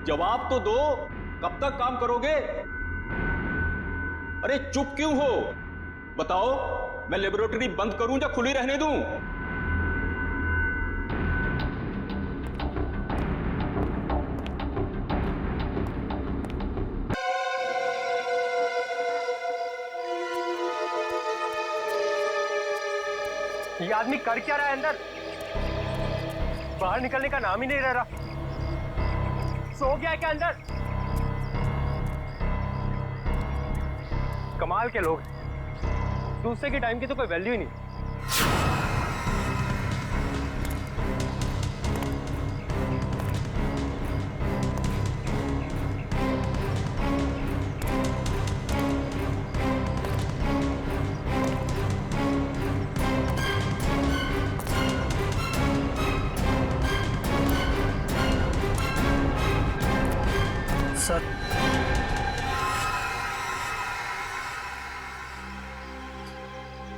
जवाब तो दो, कब तक काम करोगे? अरे चुप क्यों हो? बताओ, मैं लेबोरेटरी बंद करूं या खुली रहने दूं? ये आदमी कर क्या रहा है अंदर? बाहर निकलने का नाम ही नहीं ले रहा। सो गया है क्या अंदर? कमाल के लोग, दूसरे के टाइम की तो कोई वैल्यू ही नहीं। सर,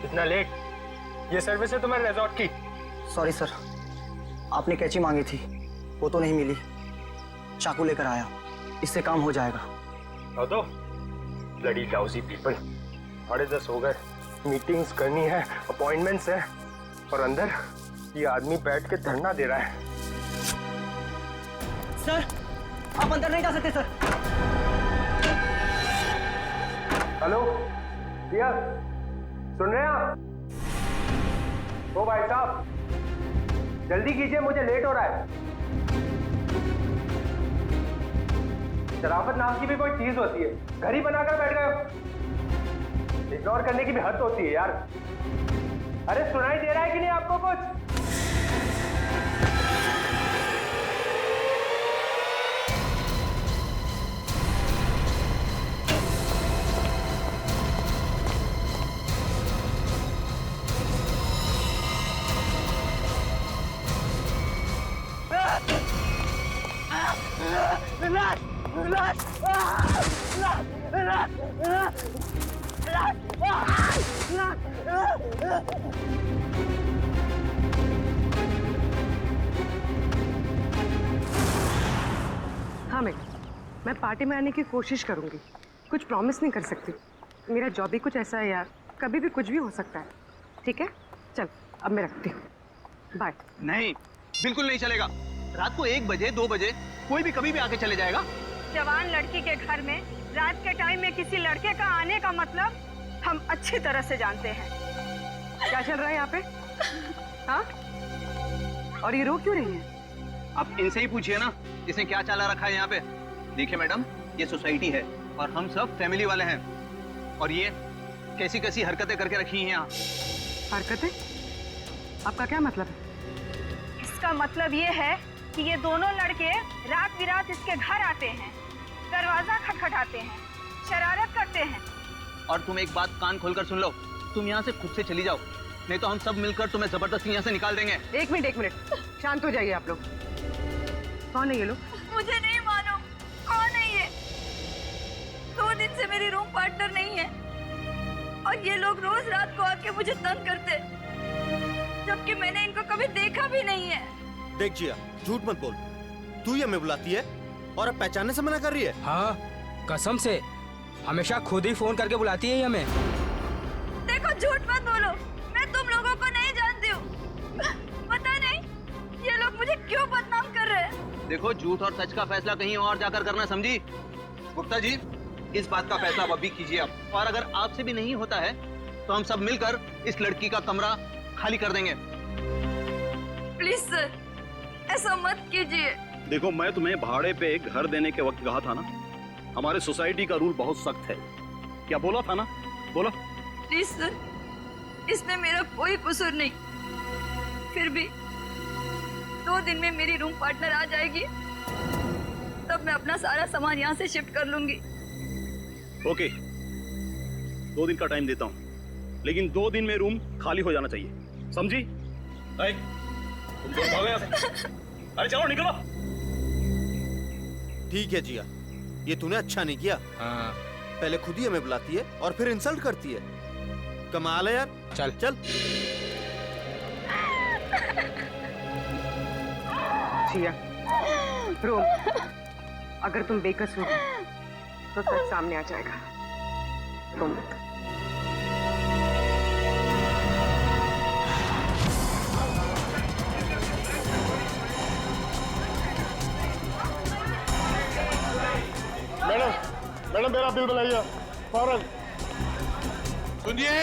इतना लेट? ये सर्विस है तुम्हारे रिजॉर्ट की? सॉरी सर, आपने कैंची मांगी थी, वो तो नहीं मिली। चाकू लेकर आया, इससे काम हो जाएगा। तो ब्लडी लाउजी पीपल, 10:30 हो गए, मीटिंग्स करनी है, अपॉइंटमेंट्स है, और अंदर ये आदमी बैठ के धरना दे रहा है। सर, आप अंदर नहीं जा सकते सर। हेलो भैया, सुन रहे हैं आप? ओ भाई साहब, जल्दी कीजिए, मुझे लेट हो रहा है। शराफत नाम की भी कोई चीज होती है, घर ही बनाकर बैठ गए हो। इग्नोर करने की भी हद होती है यार। अरे सुनाई दे रहा है कि नहीं आपको कुछ? हाँ मैं पार्टी में आने की कोशिश करूंगी, कुछ प्रॉमिस नहीं कर सकती। मेरा जॉब ही कुछ ऐसा है यार, कभी भी कुछ भी हो सकता है। ठीक है, चल अब मैं रखती हूँ, बाय। नहीं, बिल्कुल नहीं चलेगा। रात को 1 बजे 2 बजे कोई भी कभी भी आके चले जाएगा। जवान लड़की के घर में रात के टाइम में किसी लड़के का आने का मतलब हम अच्छी तरह से जानते हैं। क्या चल रहा है यहाँ पे? हाँ, और ये रो क्यों रही है? आप इनसे ही पूछिए ना, इसने क्या चाला रखा है यहाँ पे। देखिए मैडम, ये सोसाइटी है और हम सब फैमिली वाले हैं, और ये कैसी कैसी हरकतें करके रखी हैं यहाँ। हरकतें? आपका क्या मतलब है? इसका मतलब ये है कि ये दोनों लड़के रात बिरात इसके घर आते हैं, दरवाजा खटखटाते हैं, शरारत करते हैं। और तुम एक बात कान खोलकर सुन लो, तुम यहाँ से खुद से चली जाओ, नहीं तो हम सब मिलकर तुम्हें जबरदस्ती यहाँ से निकाल देंगे। एक मिनट, शांत हो जाइए आप लोग। कौन है ये लोग? मुझे नहीं मालूम कौन है ये। 2 दिन से मेरी रूम पार्टनर नहीं है, और ये लोग रोज रात को आके मुझे तंग करते, जबकि मैंने इनको कभी देखा भी नहीं है। देख जिया, झूठ मत बोल। तू ही हमें बुलाती है और अब पहचानने से मना कर रही है। हाँ, कसम से हमेशा खुद ही फोन करके बुलाती है हमें। देखो, झूठ मत बोलो, मैं तुम लोगों को नहीं जानती हूँ। पता नहीं ये लोग मुझे क्यों बदनाम कर रहे हैं। देखो, झूठ और सच का फैसला कहीं और जाकर करना, समझी? गुप्ता जी, इस बात का फैसला अभी कीजिए आप, और अगर आपसे भी नहीं होता है तो हम सब मिलकर इस लड़की का कमरा खाली कर देंगे। प्लीज सर, ऐसा मत कीजिए। देखो, मैं तुम्हें भाड़े पे घर देने के वक्त कहा था ना, हमारे सोसाइटी का रूल बहुत सख्त है। क्या बोला था ना? बोलो। प्लीज सर, इसमें मेरा कोई कसूर नहीं। फिर भी 2 दिन में मेरी रूम पार्टनर आ जाएगी, तब मैं अपना सारा सामान यहाँ से शिफ्ट कर लूंगी। ओके, 2 दिन का टाइम देता हूँ, लेकिन 2 दिन में रूम खाली हो जाना चाहिए, समझी? तुम दोनों भागो यहाँ से। अरे चलो निकलो। ठीक है जिया, ये तूने अच्छा नहीं किया। हाँ। पहले खुद ही हमें बुलाती है और फिर इंसल्ट करती है। कमाल है यार। चल चल। जिया, रोम, अगर तुम बेकसूर हो तो सच सामने आ जाएगा। तुम मैडम मैडम मेरा बिल बनाइए फौरन। सुनिए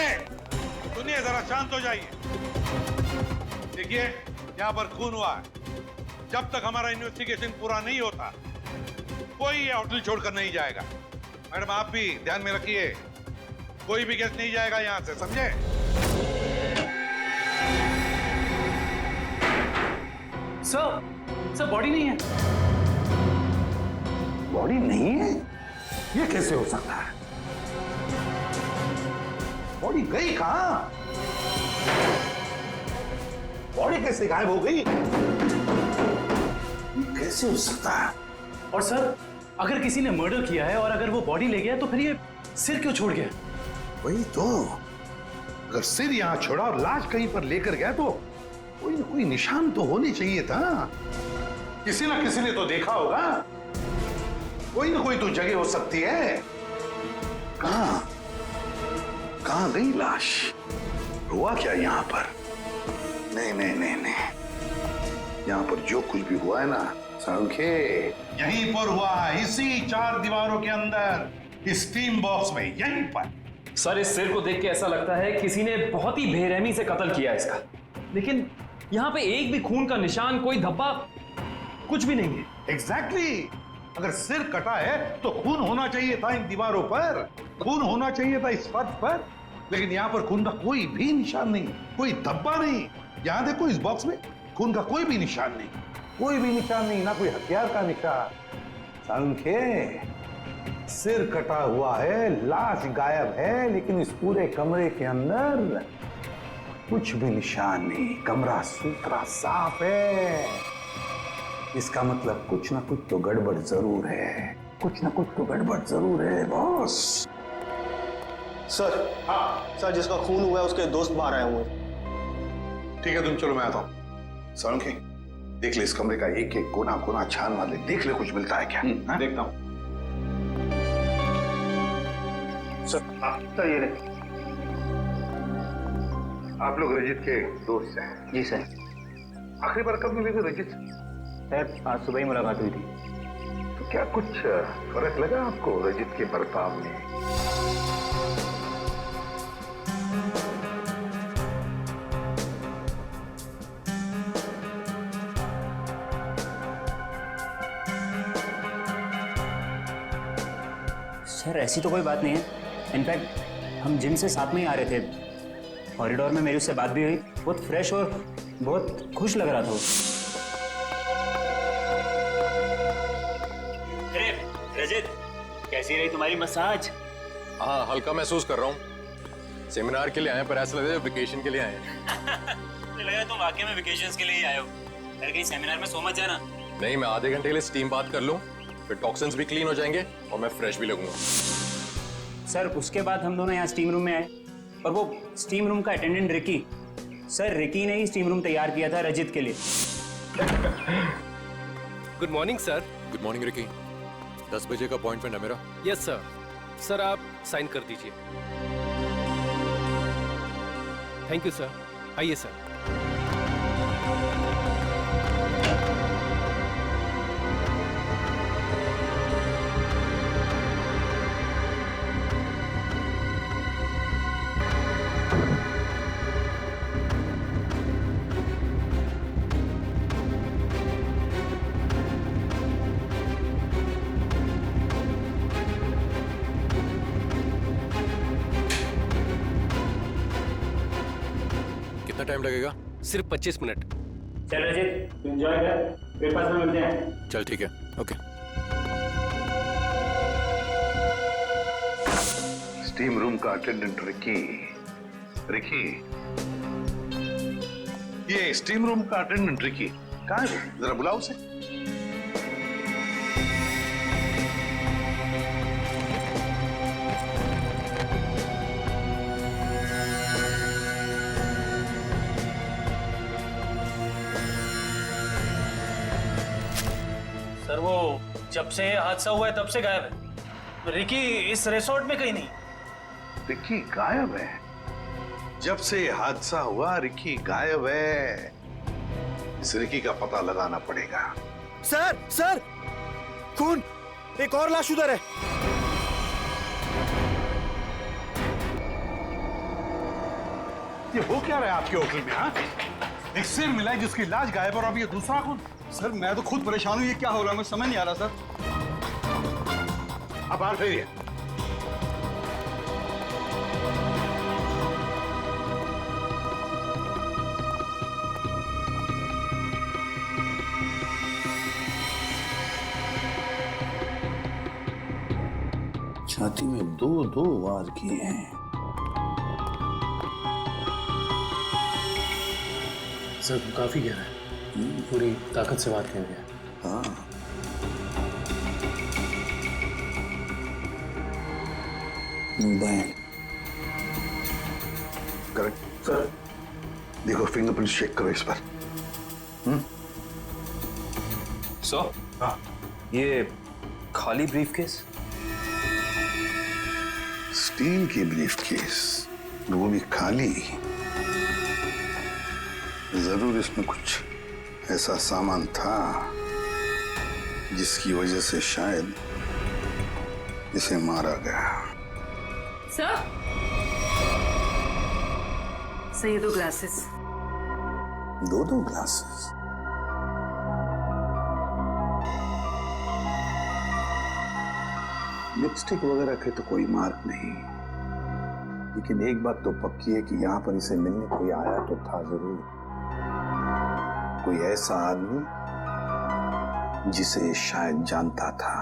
सुनिए, जरा शांत हो जाइए। देखिए, यहाँ पर खून हुआ है। जब तक हमारा इन्वेस्टिगेशन पूरा नहीं होता कोई ये होटल छोड़कर नहीं जाएगा। मैडम आप भी ध्यान में रखिए, कोई भी गेस्ट नहीं जाएगा यहाँ से, समझे? सर बॉडी नहीं है। बॉडी नहीं है? ये कैसे हो सकता है? बॉडी गई कहां? बॉडी कैसे गायब हो गई? कैसे हो सकता है? और सर अगर किसी ने मर्डर किया है और अगर वो बॉडी ले गया तो फिर ये सिर क्यों छोड़ गया? वही तो, अगर सिर यहां छोड़ा और लाश कहीं पर लेकर गया तो कोई ना कोई निशान तो होने चाहिए था। किसी ना किसी ने तो देखा होगा। कोई ना कोई तो जगह हो सकती है। कहां गई लाश? हुआ क्या यहाँ पर? नहीं नहीं नहीं नहीं, यहाँ पर जो कुछ भी हुआ है ना सांखे, यहीं पर हुआ है, इसी 4 दीवारों के अंदर, इस स्टीम बॉक्स में, यहीं पर। सर इस सिर को देख के ऐसा लगता है किसी ने बहुत ही बेरहमी से कत्ल किया इसका, लेकिन यहाँ पे एक भी खून का निशान, कोई धब्बा, कुछ भी नहीं है। एग्जैक्टली, अगर सिर कटा है तो खून होना चाहिए था इन दीवारों पर, खून होना चाहिए था इस फर्श पर, लेकिन यहाँ पर खून का कोई भी निशान नहीं, कोई धब्बा नहीं। यहाँ देखो इस बॉक्स में खून का कोई भी निशान नहीं, कोई भी निशान नहीं, ना कोई हथियार का निशान। सांखे, सिर कटा हुआ है, लाश गायब है, लेकिन इस पूरे कमरे के अंदर कुछ भी निशान नहीं, कमरा सुथरा साफ है। इसका मतलब कुछ ना कुछ तो गड़बड़ जरूर है, कुछ ना कुछ तो गड़बड़ जरूर है बॉस। सर, हाँ सर, जिसका खून हुआ है उसके दोस्त बाहर आए हुए। ठीक है, तुम चलो, मैं आता हूँ। सांखे, देख ले इस कमरे का एक एक कोना कोना छान मार ले, देख ले कुछ मिलता है क्या। देखता हूँ। सर ये रहे, आप लोग रजित के दोस्त हैं? जी सर। आखिरी बार कब मिले थे रजित? सर आज सुबह ही मुलाकात हुई थी। तो क्या कुछ फर्क लगा आपको रजित के बर्ताव में? सर ऐसी तो कोई बात नहीं है। इनफैक्ट हम जिम से साथ में ही आ रहे थे, कॉरिडोर में मेरी उससे बात भी हुई, बहुत फ्रेश और बहुत खुश लग रहा था वो। अरे रजित, कैसी रही तुम्हारी मसाज? हाँ, हल्का महसूस कर रहा हूँ। सेमिनार के लिए आए पर ऐसा लग रहा है वेकेशन के लिए आए हैं। मुझे लगा तुम वाकई में वेकेशंस के लिए ही आए हो। अरे कहीं सेमिनार में सो मत जाना। नहीं, मैं आधे घंटे के लिए स्टीम बात कर लूँ, फिर टॉक्सिन्स भी क्लीन हो जाएंगे और मैं फ्रेश भी लगूंगा। सर उसके बाद हम दोनों यहाँ स्टीम रूम में आए और वो स्टीम रूम का अटेंडेंट रिकी, सर रिकी ने ही स्टीम रूम तैयार किया था रजित के लिए। Good morning sir. Good morning Ricky. 10 बजे का अपॉइंटमेंट है मेरा। Yes sir. सर आप साइन कर दीजिए। Thank you sir. आइए सर। कितना टाइम लगेगा? सिर्फ 25 मिनट। चल रजित एंजॉय कर, ब्रेकफास्ट में मिलते हैं। चल ठीक है, ओके। स्टीम रूम का अटेंडेंट रिकी। रिकी, ये स्टीम रूम का अटेंडेंट रिकी कहाँ है? जरा बुलाओ उसे। सर वो जब से हादसा हुआ है तब से गायब है। रिकी इस रिसोर्ट में कहीं नहीं। रिकी गायब है? जब से हादसा हुआ रिकी गायब है। इस रिकी का पता लगाना पड़ेगा। सर सर, खून, एक और लाश उधर है। ये हो क्या रहा है आपके होटल में? हाँ, एक सिर मिला है जिसकी लाश गायब और अब ये दूसरा खून। सर मैं तो खुद परेशान हूँ, ये क्या हो रहा है मुझे समझ नहीं आ रहा सर। अब बाहर फिरिए। छाती में दो वार किए हैं। सर काफी गहरा है, पूरी ताकत से बात करेंगे। हाँ, करेक्ट सर। देखो फिंगरप्रिंट चेक करो इस पर। सर हाँ, ये खाली ब्रीफकेस? स्टील की ब्रीफकेस, वो भी खाली। जरूर इसमें कुछ ऐसा सामान था जिसकी वजह से शायद इसे मारा गया। सर, ये 2 ग्लासेस। 2 ग्लासेस? लिपस्टिक वगैरह के तो कोई मार्क नहीं, लेकिन एक बात तो पक्की है कि यहाँ पर इसे मिलने कोई आया तो था जरूर। कोई ऐसा आदमी जिसे शायद जानता था,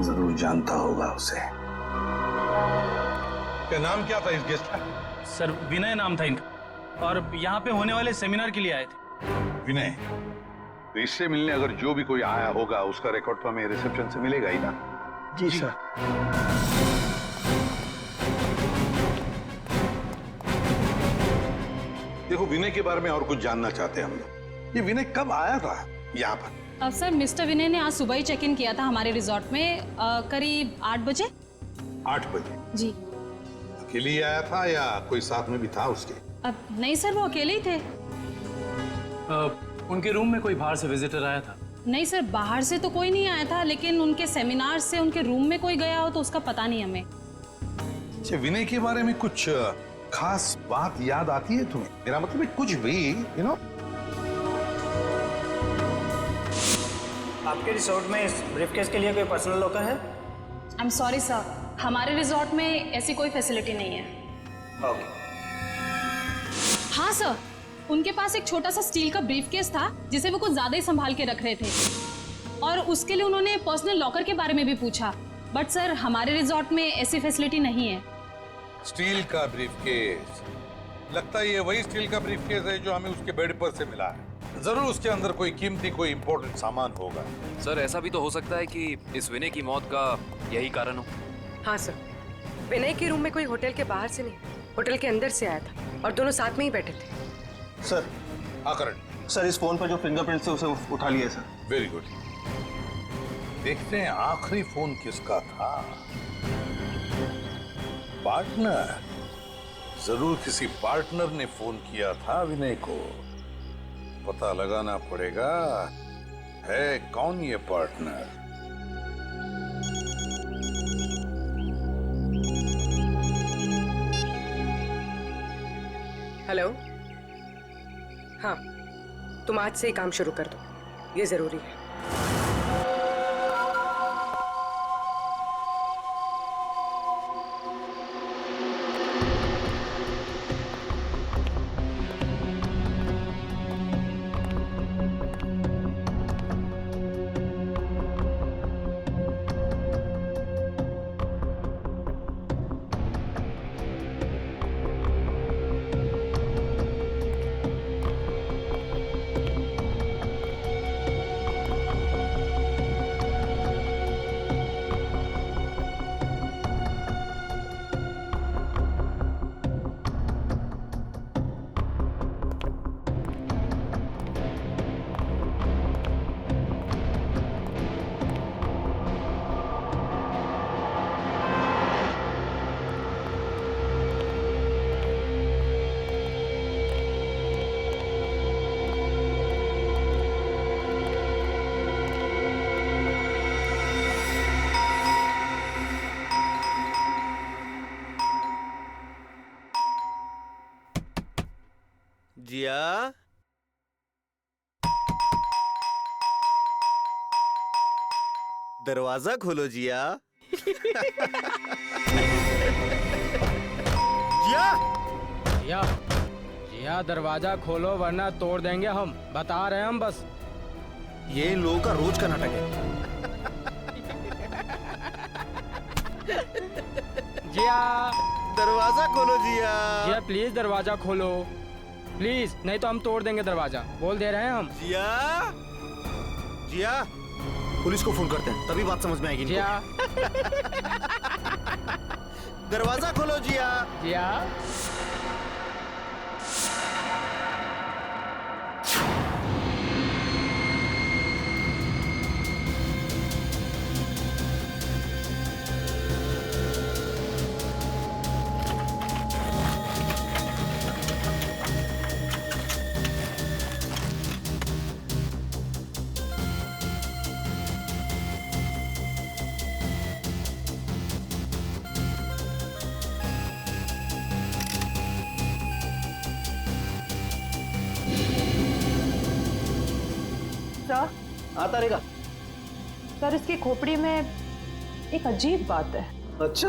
जरूर जानता होगा उसे। क्या नाम क्या था इस गेस्ट का? सर विनय नाम था इनका, और यहाँ पे होने वाले सेमिनार के लिए आए थे। विनय? तो इससे मिलने अगर जो भी कोई आया होगा उसका रिकॉर्ड तो हमें रिसेप्शन से मिलेगा ही ना? जी सर। देखो विनय के बारे में और कुछ जानना चाहते हैं हम लोग। ये विनय कब आया था यहाँ पर? सर मिस्टर विनय ने आज सुबह ही चेक इन किया था हमारे रिजॉर्ट में, करीब 8 बजे। 8 बजे? जी। अकेले ही आया था या कोई साथ में भी था उसके? नहीं सर, वो अकेले ही थे। उनके रूम में कोई बाहर से विजिटर आया था? नहीं सर, बाहर से तो कोई नहीं आया था, लेकिन उनके सेमिनार से उनके रूम में कोई गया हो तो उसका पता नहीं हमें। अच्छा, विनय के बारे में कुछ खास बात याद आती है तुम्हें? मेरा मतलब है कुछ भी, यू नो? आपके रिसोर्ट में इस ब्रीफकेस के लिए कोई पर्सनल लॉकर है? आई एम सॉरी सर, हमारे रिजॉर्ट में ऐसी कोई फैसिलिटी नहीं है। ओके। हाँ सर, उनके पास एक छोटा सा स्टील का ब्रीफकेस था जिसे वो कुछ ज्यादा ही संभाल के रख रहे थे, और उसके लिए उन्होंने पर्सनल लॉकर के बारे में भी पूछा, बट सर हमारे रिजॉर्ट में ऐसी फैसिलिटी नहीं है। स्टील का ब्रीफकेस? लगता है ये वही स्टील का ब्रीफकेस है जो हमें उसके बेड पर से मिला है। जरूर उसके अंदर कोई कीमती, कोई इंपॉर्टेंट सामान होगा। सर ऐसा भी तो हो सकता है कि इस विनय की मौत का यही कारण हो। हाँ सर, विनय के रूम में कोई होटल के बाहर से नहीं, होटल के अंदर से आया था और दोनों साथ में ही बैठे थे। सर। हाँ करण। सर इस फोन पर जो फिंगरप्रिंट थे उसे उठा लिया सर। Very good. देखते हैं आखिरी फोन किसका था। पार्टनर? जरूर किसी पार्टनर ने फोन किया था विनय को। पता लगाना पड़ेगा है कौन ये पार्टनर। हेलो, हाँ, तुम आज से ही काम शुरू कर दो, ये जरूरी है। जिया, दरवाजा खोलो जिया। जिया, जिया, जिया दरवाजा खोलो वरना तोड़ देंगे हम, बता रहे हैं हम बस। ये इन लोगों का रोज का नाटक है। जिया, दरवाजा खोलो जिया। जिया प्लीज दरवाजा खोलो, प्लीज, नहीं तो हम तोड़ देंगे दरवाजा, बोल दे रहे हैं हम। जिया, जिया, पुलिस को फोन करते हैं, तभी बात समझ में आएगी इनको। जिया, दरवाजा खोलो जिया। जिया, सर, आता रहेगा। सर इसकी खोपड़ी में एक अजीब बात है। अच्छा,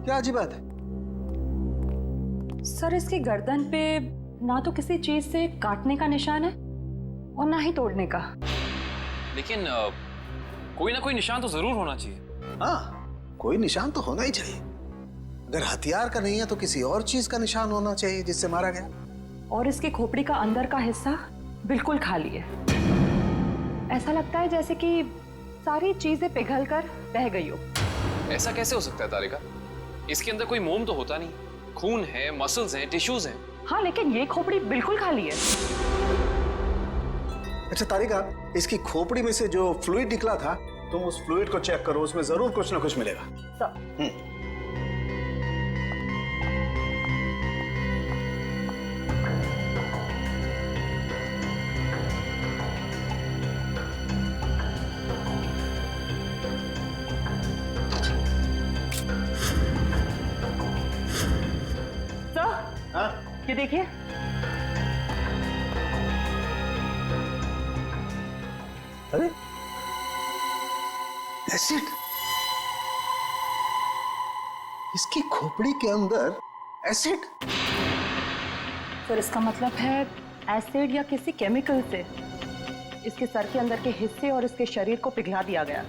क्या अजीब बात है? सर इसकी गर्दन पे ना तो किसी चीज से काटने का निशान है और ना ही तोड़ने का। लेकिन कोई ना कोई निशान तो जरूर होना चाहिए। हाँ, कोई निशान तो होना ही चाहिए। अगर हथियार का नहीं है तो किसी और चीज का निशान होना चाहिए जिससे मारा गया। और इसकी खोपड़ी का अंदर का हिस्सा बिल्कुल खाली है। ऐसा लगता है जैसे कि सारी चीजें पिघलकर बह गई हो। ऐसा कैसे हो सकता है तारिका? इसके अंदर कोई मोम तो होता नहीं, खून है, मसल्स हैं, टिश्यूज हैं। हाँ, लेकिन ये खोपड़ी बिल्कुल खाली है। अच्छा तारिका, इसकी खोपड़ी में से जो फ्लूइड निकला था, तुम उस फ्लूइड को चेक करो, उसमें जरूर कुछ ना कुछ मिलेगा। ये देखिए, अरे एसिड, इसकी खोपड़ी के अंदर एसिड। सर इसका मतलब है एसिड या किसी केमिकल से इसके सर के अंदर के हिस्से और इसके शरीर को पिघला दिया गया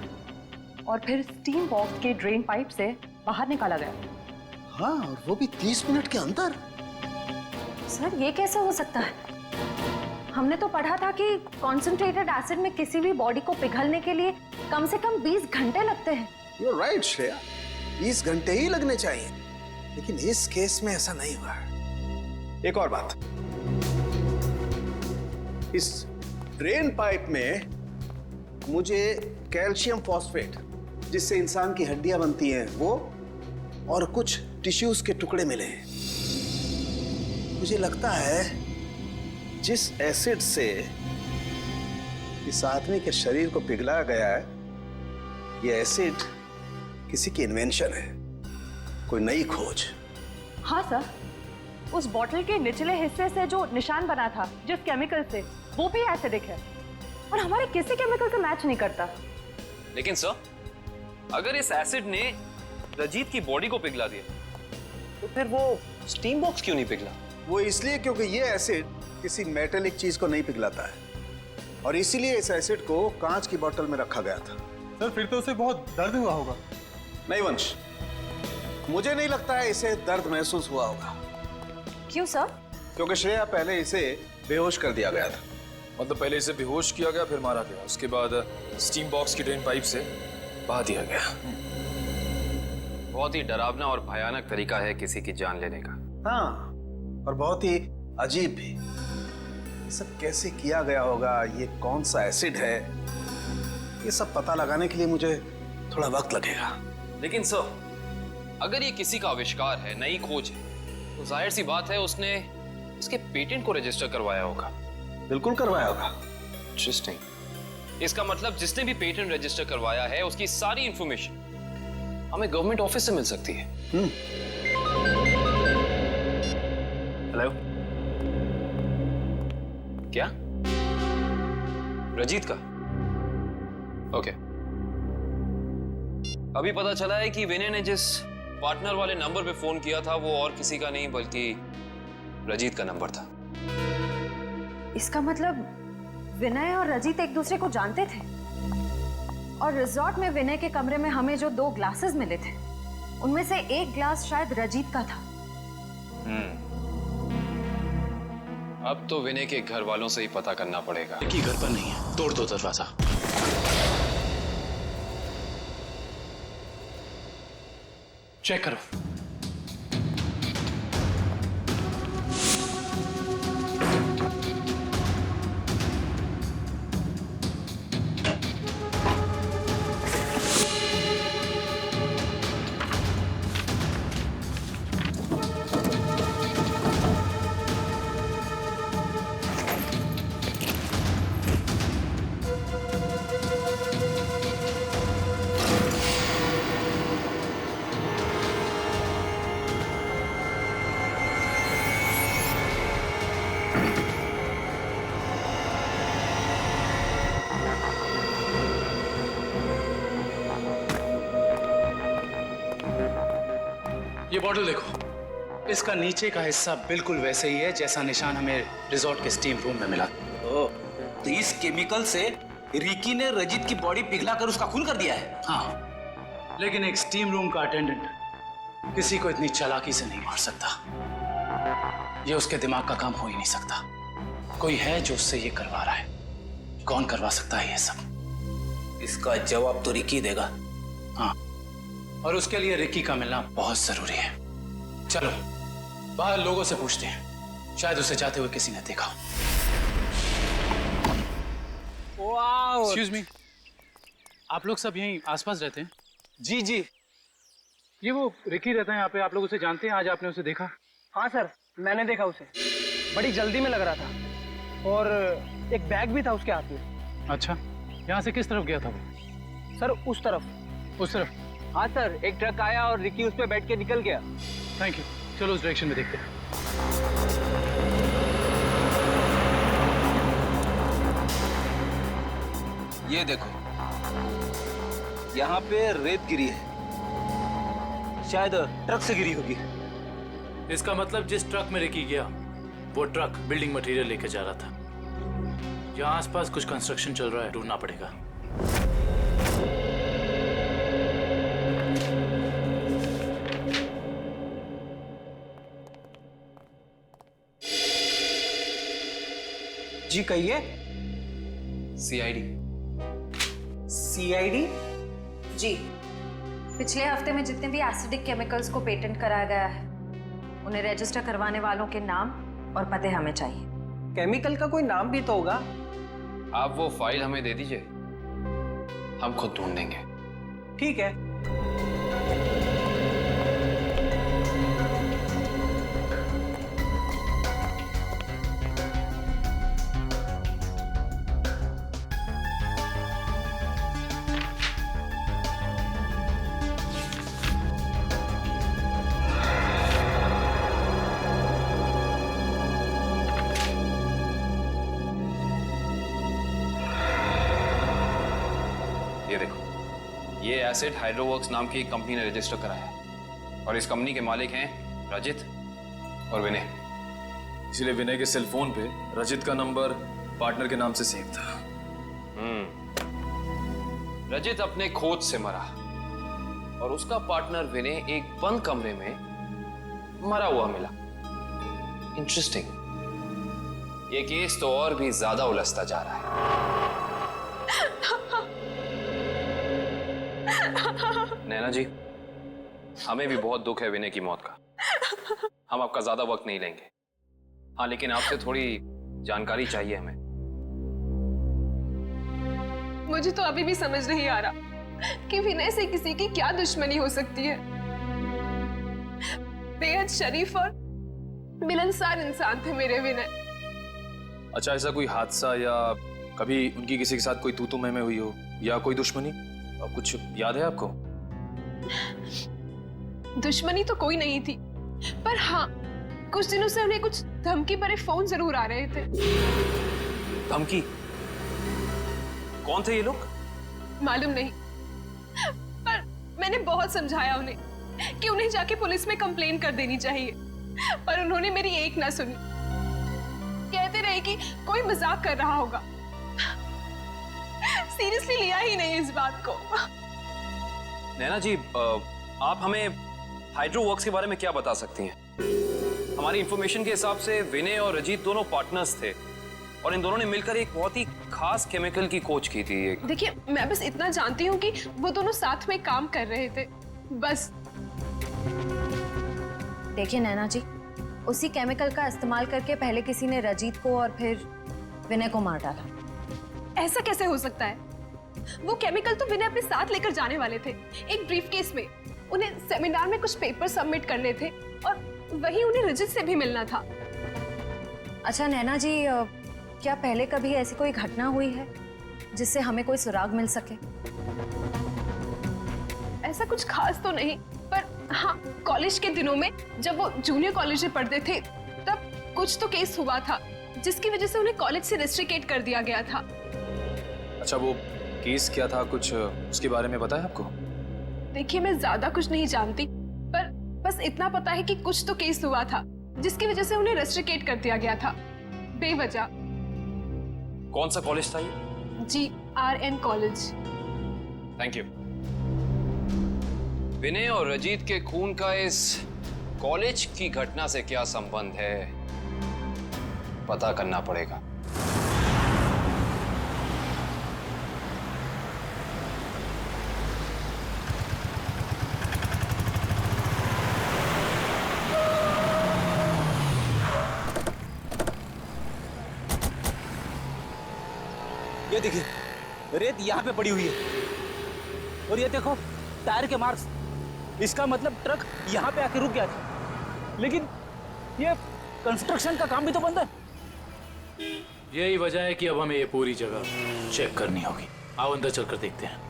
और फिर स्टीम बॉक्स के ड्रेन पाइप से बाहर निकाला गया। हाँ, और वो भी 30 मिनट के अंदर। सर ये कैसे हो सकता है? हमने तो पढ़ा था कि कॉन्सेंट्रेटेड एसिड में किसी भी बॉडी को पिघलने के लिए कम से कम 20 घंटे लगते हैं। You're right, श्रेया, 20 घंटे ही लगने चाहिए, लेकिन इस केस में ऐसा नहीं हुआ। एक और बात, इस ड्रेन पाइप में मुझे कैल्शियम फॉस्फेट, जिससे इंसान की हड्डियां बनती हैं, वो और कुछ टिश्यूज के टुकड़े मिले हैं। मुझे लगता है जिस एसिड से इस आदमी के शरीर को पिघलाया गया है, ये एसिड किसी की इन्वेंशन है, कोई नई खोज। हाँ सर, उस बॉटल के निचले हिस्से से जो निशान बना था जिस केमिकल से, वो भी एसिडिक है और हमारे किसी केमिकल से मैच नहीं करता। लेकिन सर, अगर इस एसिड ने रजीत की बॉडी को पिघला दिया तो फिर वो स्टीम बॉक्स क्यों नहीं पिघला? वो इसलिए क्योंकि ये एसिड किसी मेटेलिक चीज को नहीं पिघलाता है और इसीलिए इस एसिड को कांच की बोतल में रखा गया था। सर फिर तो उसे बहुत दर्द हुआ होगा। नहीं वंश, मुझे नहीं लगता है इसे दर्द महसूस हुआ होगा। क्यों सर? क्योंकि श्रेया पहले इसे बेहोश कर दिया गया था। मतलब पहले इसे बेहोश किया गया, फिर मारा गया, उसके बाद स्टीम बॉक्स की ड्रेन पाइप से बहा दिया गया। बहुत ही डरावना और भयानक तरीका है किसी की जान लेने का। हाँ, और बहुत ही अजीब भी। ये सब कैसे किया गया होगा, ये कौन सा एसिड है, ये सब पता लगाने के लिए मुझे थोड़ा वक्त लगेगा। लेकिन सर, अगर ये किसी का आविष्कार है, नई खोज है, तो जाहिर सी बात है उसने इसके पेटेंट को रजिस्टर करवाया होगा। बिल्कुल करवाया होगा। इंटरेस्टिंग। इसका मतलब जिसने भी पेटेंट रजिस्टर करवाया है उसकी सारी इंफॉर्मेशन हमें गवर्नमेंट ऑफिस से मिल सकती है। हेलो, क्या? रजीत का? ओके। अभी पता चला है कि विनय ने जिस पार्टनर वाले नंबर पे फोन किया था वो और किसी का नहीं बल्कि रजीत का नंबर था। इसका मतलब विनय और रजीत एक दूसरे को जानते थे और रिजॉर्ट में विनय के कमरे में हमें जो 2 ग्लासेस मिले थे उनमें से एक ग्लास शायद रजीत का था। अब तो विनय के घर वालों से ही पता करना पड़ेगा। रिकी घर पर नहीं है, तोड़ दो दरवाजा। चेक करो। ये बॉटल देखो, इसका नीचे का हिस्सा बिल्कुल वैसे ही है जैसा निशान हमें रिजॉर्ट के स्टीम रूम में मिला। ओह, तो इस केमिकल से रिकी ने रजीत की बॉडी पिघलाकर उसका खून कर दिया है। हाँ, लेकिन एक स्टीम रूम का अटेंडेंट किसी को इतनी चालाकी से नहीं मार सकता। ये उसके दिमाग का काम हो ही नहीं सकता। कोई है जो उससे ये करवा रहा है। कौन करवा सकता है ये सब? इसका जवाब तो रिकी देगा। हाँ, और उसके लिए रिकी का मिलना बहुत जरूरी है। चलो बाहर लोगों से पूछते हैं, शायद उसे जाते हुए किसी ने देखा। एक्सक्यूज मी, आप लोग सब यहीं आसपास रहते हैं? जी जी। ये वो रिकी रहता है यहाँ पे, आप लोग उसे जानते हैं? आज आपने उसे देखा? हाँ सर, मैंने देखा उसे। बड़ी जल्दी में लग रहा था और एक बैग भी था उसके हाथ में। अच्छा, यहाँ से किस तरफ गया था वो? सर उस तरफ। उस तरफ? हाँ सर, एक ट्रक आया और रिकी उस पे बैठ के निकल गया। थैंक यू, चलो उस डायरेक्शन में देखते हैं। ये देखो, यहाँ पे रेत गिरी है, शायद ट्रक से गिरी होगी। इसका मतलब जिस ट्रक में रिकी गया वो ट्रक बिल्डिंग मटेरियल लेके जा रहा था। यहाँ आसपास कुछ कंस्ट्रक्शन चल रहा है, ढूंढना पड़ेगा। जी कहिए। सीआईडी। सीआईडी? जी, पिछले हफ्ते में जितने भी एसिडिक केमिकल्स को पेटेंट कराया गया है उन्हें रजिस्टर करवाने वालों के नाम और पते हमें चाहिए। केमिकल का कोई नाम भी तो होगा। आप वो फाइल हमें दे दीजिए, हम खुद ढूंढ देंगे। ठीक है। ये देखो, ये एसिड हाइड्रोवर्क्स नाम की एक कंपनी ने रजिस्टर कराया है और इस कंपनी के मालिक हैं रजित और विनय। इसलिए विनय के सेल फोन पे रजित का नंबर पार्टनर के नाम से सेव था। रजित अपने खोज से मरा और उसका पार्टनर विनय एक बंद कमरे में मरा हुआ मिला। इंटरेस्टिंग। ये केस तो और भी ज्यादा उलझता जा रहा है। नैना जी, हमें भी बहुत दुख है विनय की मौत का। हम आपका ज्यादा वक्त नहीं लेंगे। हाँ, लेकिन आपसे थोड़ी जानकारी चाहिए हमें। मुझे तो अभी भी समझ नहीं आ रहा कि विनय से किसी की क्या दुश्मनी हो सकती है। बेहद शरीफ और मिलनसार इंसान थे मेरे विनय। अच्छा, ऐसा कोई हादसा या कभी उनकी किसी के साथ कोई तू तू मैं हुई हो या कोई दुश्मनी, कुछ याद है आपको? दुश्मनी तो कोई नहीं थी, पर हाँ कुछ दिनों से उन्हें कुछ धमकी भरे फोन जरूर आ रहे थे। धमकी? कौन थे ये लोग? मालूम नहीं, पर मैंने बहुत समझाया उन्हें कि उन्हें जाके पुलिस में कंप्लेन कर देनी चाहिए, पर उन्होंने मेरी एक ना सुनी। कहते रहे कि कोई मजाक कर रहा होगा, सीरियसली लिया ही नहीं इस बात को। नैना जी, आप हमें हाइड्रो वर्क्स के बारे में क्या बता सकती हैं? हमारी इंफॉर्मेशन के हिसाब से विनय और अजीत दोनों पार्टनर्स थे और इन दोनों ने मिलकर एक बहुत ही खास केमिकल की खोज की थी। देखिए, मैं बस इतना जानती हूँ कि वो दोनों साथ में काम कर रहे थे, बस। देखिए नैना जी, उसी केमिकल का इस्तेमाल करके पहले किसी ने रजीत को और फिर विनय को मार डाला। ऐसा कैसे हो सकता है? वो केमिकल तो विनय अपने साथ लेकर जाने वाले थे, एक ब्रीफकेस में। उन्हें सेमिनार में कुछ पेपर सबमिट करने थे और वहीं उन्हें रजित से भी मिलना था। अच्छा नैना जी, क्या पहले कभी ऐसी कोई घटना हुई है जिससे हमें कोई सुराग मिल सके? ऐसा कुछ खास तो नहीं, पर हाँ कॉलेज के दिनों में जब वो जूनियर कॉलेज में पढ़ते थे तब कुछ तो केस हुआ था जिसकी वजह से उन्हें कॉलेज से रेस्ट्रिकेट कर दिया गया था। अच्छा, वो केस क्या था, कुछ उसके बारे में पता है आपको? देखिए, मैं ज्यादा कुछ नहीं जानती, पर बस इतना पता है कि कुछ तो केस हुआ था जिसकी वजह से उन्हें रेस्ट्रिकेट कर दिया गया था बेवजह। कौन सा कॉलेज था ये? GRN college. Thank you. Vinay और रजीत के खून का इस कॉलेज की घटना से क्या संबंध है, पता करना पड़ेगा। ये देखिए, रेत यहाँ पे पड़ी हुई है और ये देखो टायर के मार्क्स। इसका मतलब ट्रक यहाँ पे आके रुक गया था, लेकिन ये कंस्ट्रक्शन का काम भी तो बंद है। यही वजह है कि अब हमें ये पूरी जगह चेक करनी होगी। आओ अंदर चलकर देखते हैं।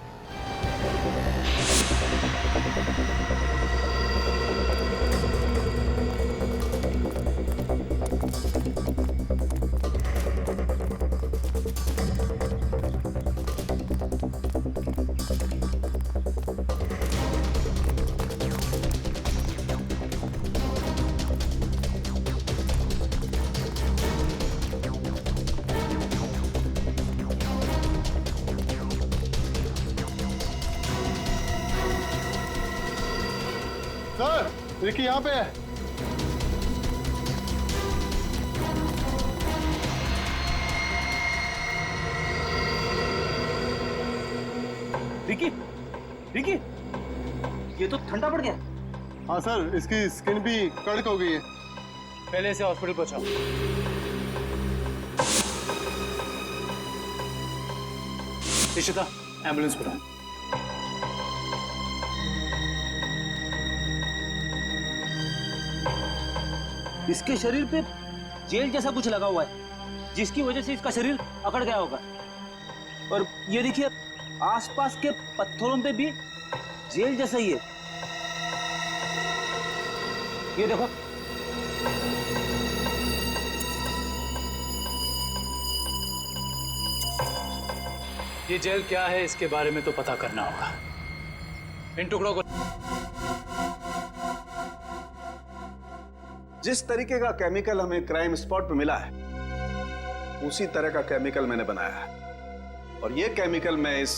सर, रिकी यहाँ पे है। रिकी, रिकी, ये तो ठंडा पड़ गया। हाँ सर, इसकी स्किन भी कड़क हो गई है। पहले से हॉस्पिटल पहुंचाओ। इशिता, एम्बुलेंस बुलाओ। इसके शरीर पे जेल जैसा कुछ लगा हुआ है, जिसकी वजह से इसका शरीर अकड़ गया होगा। और ये देखिए, आसपास के पत्थरों पे भी जेल जैसा ही है। ये देखो, ये जेल क्या है इसके बारे में तो पता करना होगा। इन टुकड़ों को जिस तरीके का केमिकल हमें क्राइम स्पॉट पे मिला है उसी तरह का केमिकल मैंने बनाया है और ये केमिकल मैं इस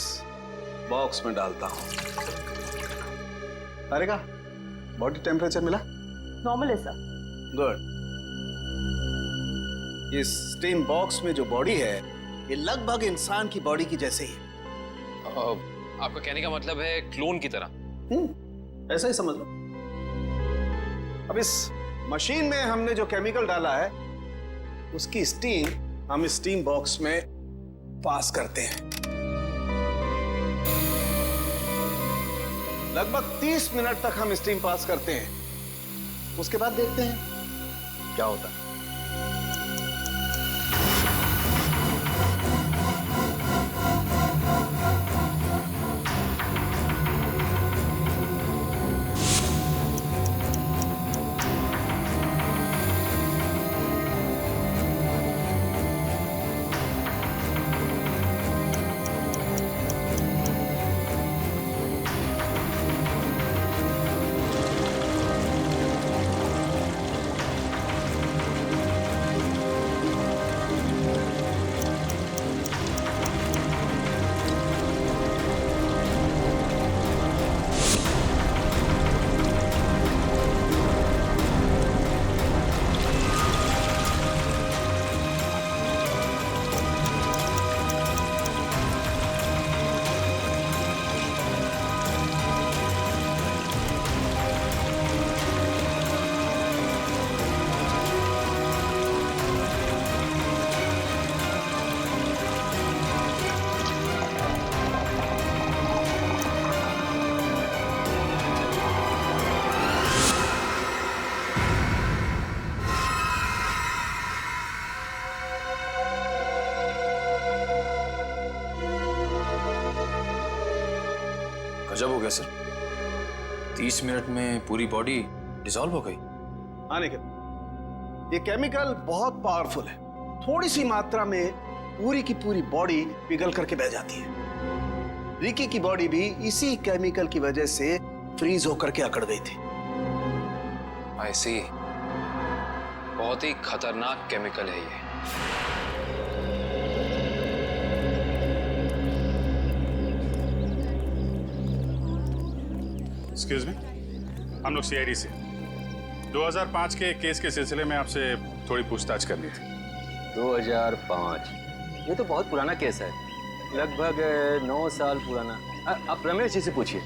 बॉक्स में डालता हूं। अरे का बॉडी टेम्परेचर मिला? नॉर्मल है सर। गुड। इस स्टीम बॉक्स में जो बॉडी है ये लगभग इंसान की बॉडी की जैसे ही है। आपका कहने का मतलब है क्लोन की तरह? ऐसा ही समझ लो। अब इस मशीन में हमने जो केमिकल डाला है उसकी स्टीम हम इस स्टीम बॉक्स में पास करते हैं। लगभग 30 मिनट तक हम स्टीम पास करते हैं, उसके बाद देखते हैं क्या होता है। अजब हो गया सर, 30 मिनट में पूरी बॉडी डिसॉल्व हो गई। हाँ निखिल, ये केमिकल बहुत पावरफुल है। थोड़ी सी मात्रा में पूरी की पूरी बॉडी पिघल करके बह जाती है। रिकी की बॉडी भी इसी केमिकल की वजह से फ्रीज होकर के अकड़ गई थी। आई सी, बहुत ही खतरनाक केमिकल है ये। एक्सक्यूज मी, हम लोग सीआईडी से 2005 के केस के सिलसिले में आपसे थोड़ी पूछताछ करनी थी। 2005? ये तो बहुत पुराना केस है, लगभग 9 साल पुराना। आप रमेश जी से पूछिए,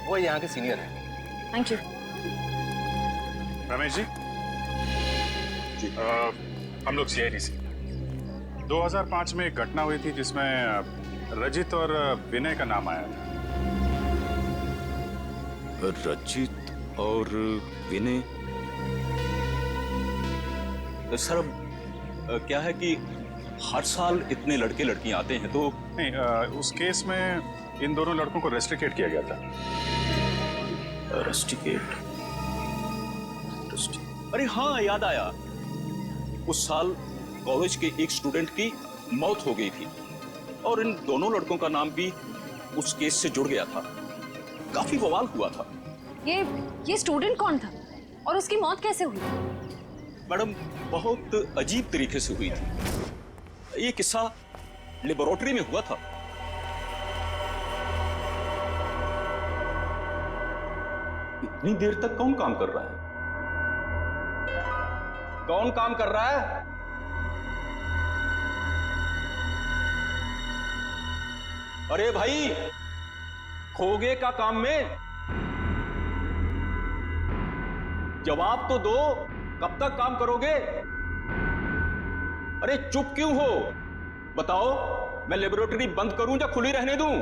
वो यहाँ के सीनियर हैं। Thank you. रमेश जी, हम लोग सीआईडी से 2005 में एक घटना हुई थी जिसमें रजित और विनय का नाम आया था। रजित और विनय? सर अब क्या है कि हर साल इतने लड़के लड़कियां आते हैं तो नहीं, उस केस में इन दोनों लड़कों को रेस्ट्रिकेट किया गया था। रेस्ट्रिकेट? अरे हाँ, याद आया, उस साल कॉलेज के एक स्टूडेंट की मौत हो गई थी और इन दोनों लड़कों का नाम भी उस केस से जुड़ गया था। काफी बवाल हुआ था। ये स्टूडेंट कौन था और उसकी मौत कैसे हुई? मैडम, बहुत अजीब तरीके से हुई थी। ये किस्सा लेबोरेटरी में हुआ था। इतनी देर तक कौन काम कर रहा है? कौन काम कर रहा है? अरे भाई, खोगे का काम में जवाब तो दो, कब तक काम करोगे? अरे चुप क्यों हो? बताओ, मैं लेबोरेटरी बंद करूं या खुली रहने दूं?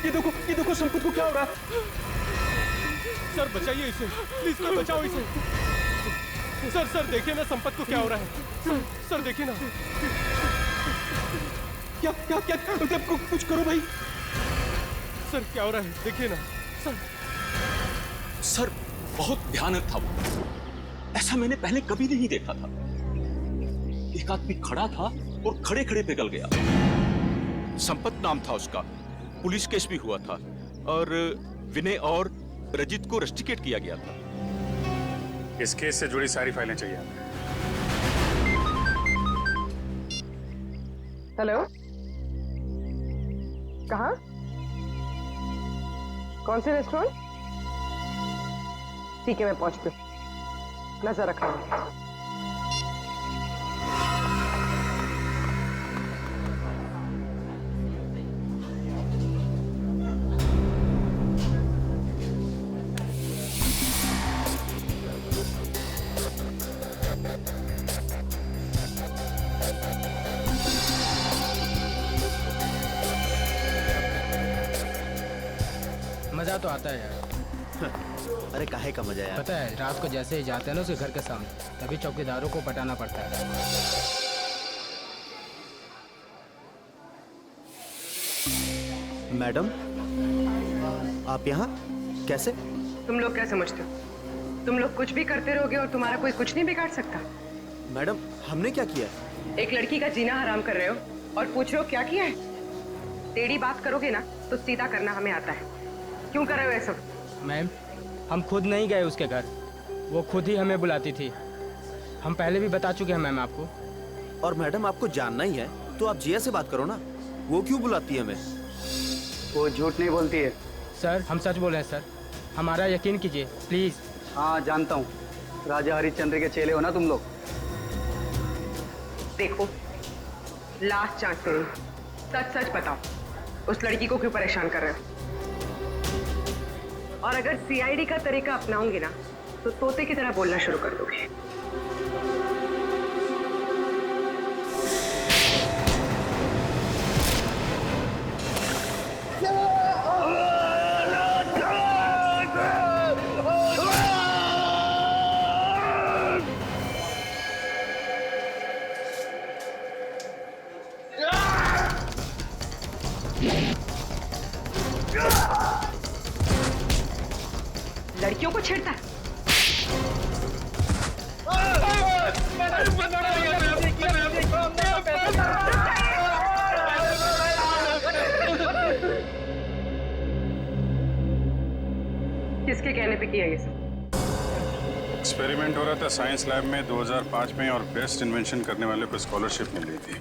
ये देखो संपत को क्या हो रहा है? सर बचाइए इसे, प्लीज सर बचाओ इसे। सर देखिए ना संपत को क्या हो रहा है। सर देखिए ना। क्या क्या क्या कुछ करो भाई। सर क्या हो रहा है, देखिए ना सर बहुत भयानक था वो। ऐसा मैंने पहले कभी नहीं देखा था। एक आदमी खड़ा था और खड़े खड़े पिघल गया। संपत नाम था उसका, पुलिस केस भी हुआ था और विनय और रजित को रेस्ट्रिकेट किया गया था। इस केस से जुड़ी सारी फाइलें चाहिए। हेलो, कहाँ? कौन से रेस्टोरेंट? ठीक है, मैं पहुंचती हूँ, नजर रखना। मजा तो आता है यार। अरे काहे का मजा यार? पता है, रात को जैसे ही जाते हैं ना उसके घर के सामने, तभी चौकीदारों को पटाना पड़ता है। मैडम, आप यहाँ कैसे? तुम लोग क्या समझते हो? तुम लोग कुछ भी करते रहोगे और तुम्हारा कोई कुछ नहीं बिगाड़ सकता। मैडम, हमने क्या किया? एक लड़की का जीना हराम कर रहे हो और पूछ रहे हो क्या किया है? टेढ़ी बात करोगे ना तो सीधा करना हमें आता है। क्यों कर रहे हो ये सब? मैम, हम खुद नहीं गए उसके घर, वो खुद ही हमें बुलाती थी। हम पहले भी बता चुके हैं मैम आपको। और मैडम, आपको जानना ही है तो आप जिया से बात करो ना, वो क्यों बुलाती है हमें? वो झूठ नहीं बोलती है। सर हम सच बोल रहे हैं सर, हमारा यकीन कीजिए प्लीज। हाँ जानता हूँ, राजा हरिश्चंद्र के चेले हो ना तुम लोग। देखो, लास्ट चांस दे, सच सच बताओ, उस लड़की को क्यों परेशान कर रहे हो? और अगर सीआईडी का तरीका अपनाऊंगी ना तो तोते की तरह बोलना शुरू कर दोगे। लड़कियों को छेड़ता है। किसके कहने पे किया ये सब? एक्सपेरिमेंट हो रहा था साइंस लैब में 2005 में और बेस्ट इन्वेंशन करने वाले को स्कॉलरशिप मिल रही थी।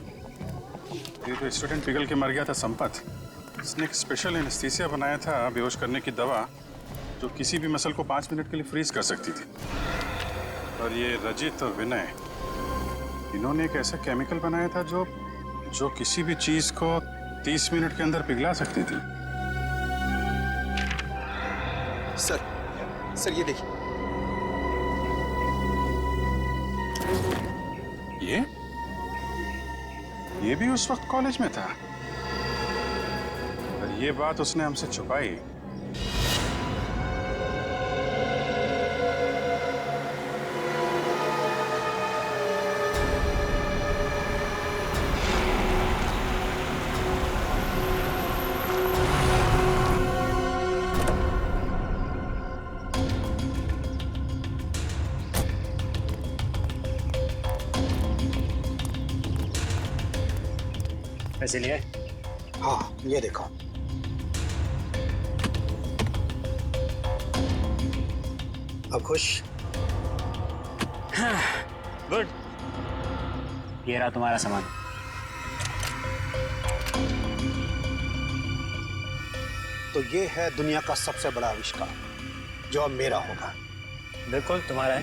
ये तो स्टूडेंट पिघल के मर गया था संपत। इसने एक स्पेशल एनेस्थीसिया बनाया था बेहोश करने की दवा, जो किसी भी मसल को 5 मिनट के लिए फ्रीज कर सकती थी। और ये रजित और विनय, इन्होंने एक ऐसा केमिकल बनाया था जो किसी भी चीज को 30 मिनट के अंदर पिघला सकती थी। सर ये देखिए। ये भी उस वक्त कॉलेज में था और ये बात उसने हमसे छुपाई। पैसे लिए? हाँ, ये देखो। अब खुश? गुड। ये रहा तुम्हारा सामान। तो ये है दुनिया का सबसे बड़ा आविष्कार जो अब मेरा होगा। बिल्कुल तुम्हारा है।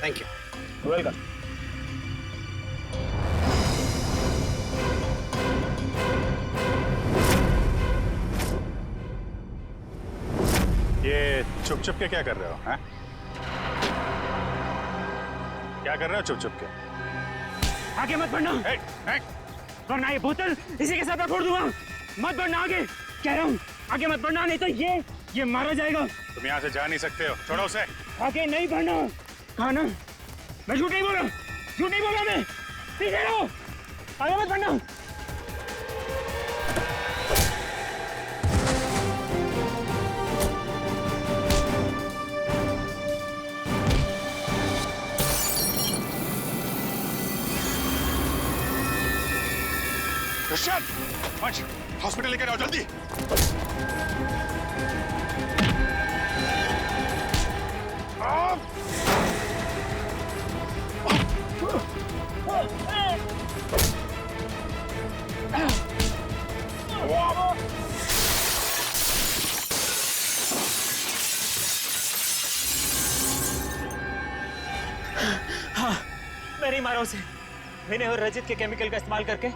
Thank you. वेलकम। ये चुप चुप के क्या कर रहे हो? हैं? क्या कर रहे हो चुप चुप के? आगे मत बढ़ना, वरना ये बोतल इसी के साथ मैं फोड़ दूंगा। मत बढ़ना आगे, कह रहा हूँ आगे मत बढ़ना, नहीं तो ये मारा जाएगा। तुम यहाँ से जा नहीं सकते हो, छोड़ो उसे। आगे नहीं बढ़ना। कहा ना, मैं झूठ नहीं बोला, झूठ नहीं बोला मैं। पीछे रहो, आगे मत बढ़ना। क्रिश्चियन, पंच, हॉस्पिटल लेकर आओ जल्दी। हाँ, मैं नहीं मारा उसे। विनय और रजित के केमिकल का इस्तेमाल करके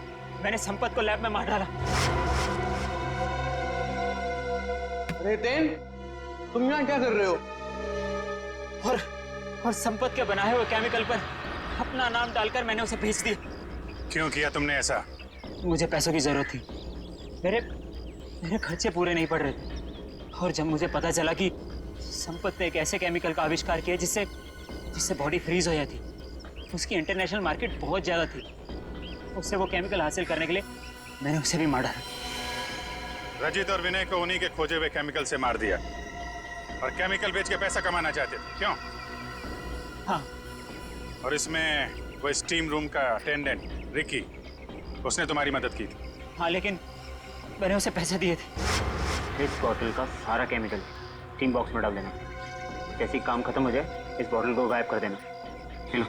मैंने संपत को लैब में मार डाला। अरे तेन, तुम यहाँ क्या कर रहे हो? और संपत के बनाए हुए केमिकल पर अपना नाम डालकर मैंने उसे भेज दिया। क्यों किया तुमने ऐसा? मुझे पैसों की जरूरत थी। मेरे खर्चे पूरे नहीं पड़ रहे थे। और जब मुझे पता चला कि संपत ने एक ऐसे केमिकल का आविष्कार किया जिससे बॉडी फ्रीज हो जाती, उसकी इंटरनेशनल मार्केट बहुत ज्यादा थी, उससे वो केमिकल हासिल करने के लिए मैंने उसे भी मारा। रजित और विनय को उन्हीं के खोजे हुए केमिकल से मार दिया और केमिकल बेच के पैसा कमाना चाहते थे, क्यों? हाँ। और इसमें वो स्टीम रूम का अटेंडेंट रिकी, उसने तुम्हारी मदद की थी। हाँ, लेकिन मैंने उसे पैसे दिए थे। इस बॉटल का सारा केमिकल स्टीम बॉक्स में डाल देना। जैसे ही काम खत्म हो जाए इस बॉटल को गायब कर देना। चलो।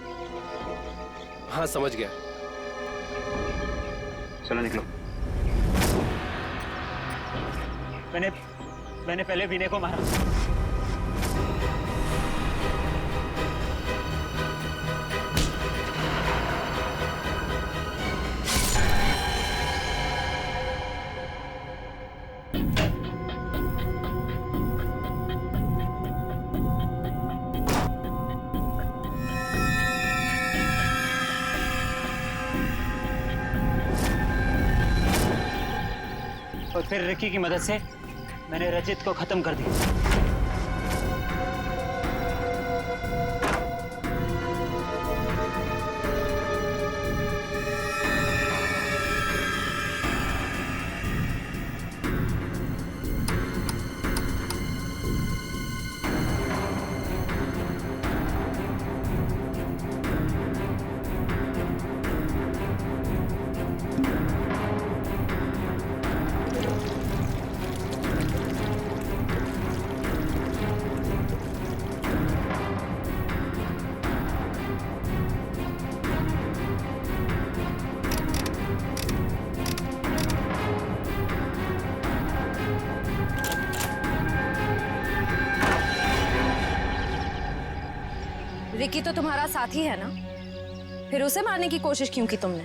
हाँ, समझ गया। चलो निकलो। मैंने पहले विनय को मारा। और फिर रिकी की मदद से मैंने रजित को खत्म कर दिया। रिकी तो तुम्हारा साथी है ना, फिर उसे मारने की कोशिश क्यों की तुमने?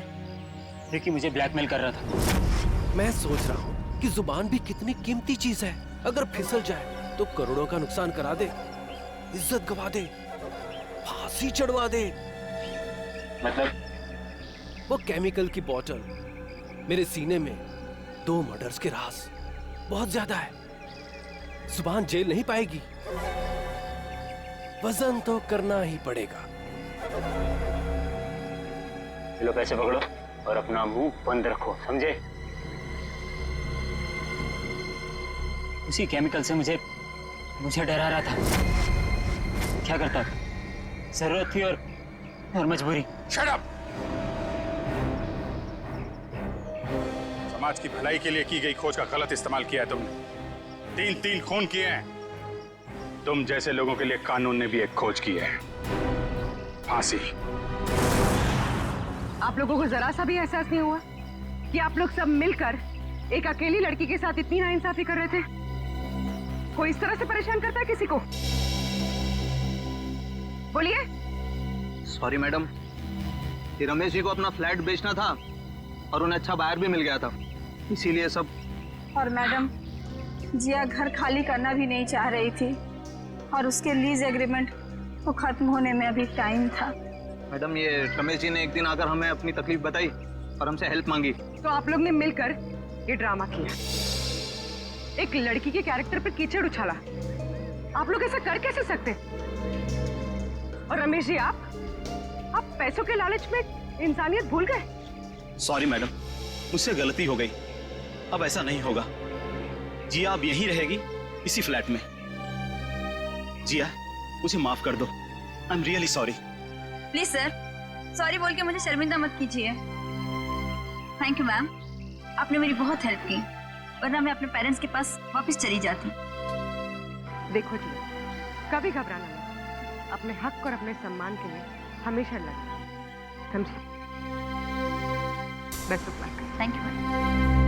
रिकी मुझे ब्लैकमेल कर रहा था। मैं सोच रहा हूँ कि जुबान भी कितनी कीमती चीज है, अगर फिसल जाए तो करोड़ों का नुकसान करा दे, इज्जत गवा दे, फांसी चढ़वा दे। मतलब वो केमिकल की बोतल मेरे सीने में 2 मर्डर्स के राज बहुत ज्यादा है। जुबान जेल नहीं पाएगी, वजन तो करना ही पड़ेगा। लो पैसे पकड़ो और अपना मुंह बंद रखो, समझे? उसी केमिकल से मुझे डरा रहा था। क्या करता? जरूरत थी और मजबूरी। Shut up! समाज की भलाई के लिए की गई खोज का गलत इस्तेमाल किया है तुमने। 3 खून किए हैं। तुम जैसे लोगों के लिए कानून ने भी एक खोज की है, फांसी। आप लोगों को जरा सा भी एहसास नहीं हुआ कि आप लोग सब मिलकर एक अकेली लड़की के साथ इतनी नाइंसाफी कर रहे थे? कोई इस तरह से परेशान करता है किसी को? बोलिए। सॉरी मैडम, ये रमेश जी को अपना फ्लैट बेचना था और उन्हें अच्छा बायर भी मिल गया था, इसीलिए सब। और मैडम, जिया घर खाली करना भी नहीं चाह रही थी और उसके लीज एग्रीमेंट को खत्म होने में अभी टाइम था। मैडम, ये रमेश जी ने एक दिन आकर हमें अपनी तकलीफ बताई और हमसे हेल्प मांगी। तो आप लोग ने मिलकर ये ड्रामा किया, एक लड़की के कैरेक्टर पर कीचड़ उछाला। आप लोग ऐसा कर कैसे सकते? और रमेश जी, आप पैसों के लालच में इंसानियत भूल गए। सॉरी मैडम, मुझसे गलती हो गई, अब ऐसा नहीं होगा। जिया अब यहीं रहेगी, इसी फ्लैट में। जिया, मुझे माफ कर दो। I am really sorry. Please sir, sorry बोल के मुझे शर्मिंदा मत कीजिए। थैंक यू मैम, आपने मेरी बहुत हेल्प की, वरना मैं अपने पेरेंट्स के पास वापस चली जाती। देखो जी, कभी घबराना नहीं, अपने हक और अपने सम्मान के लिए हमेशा लड़ना, समझे? Best of luck. Thank you ma'am.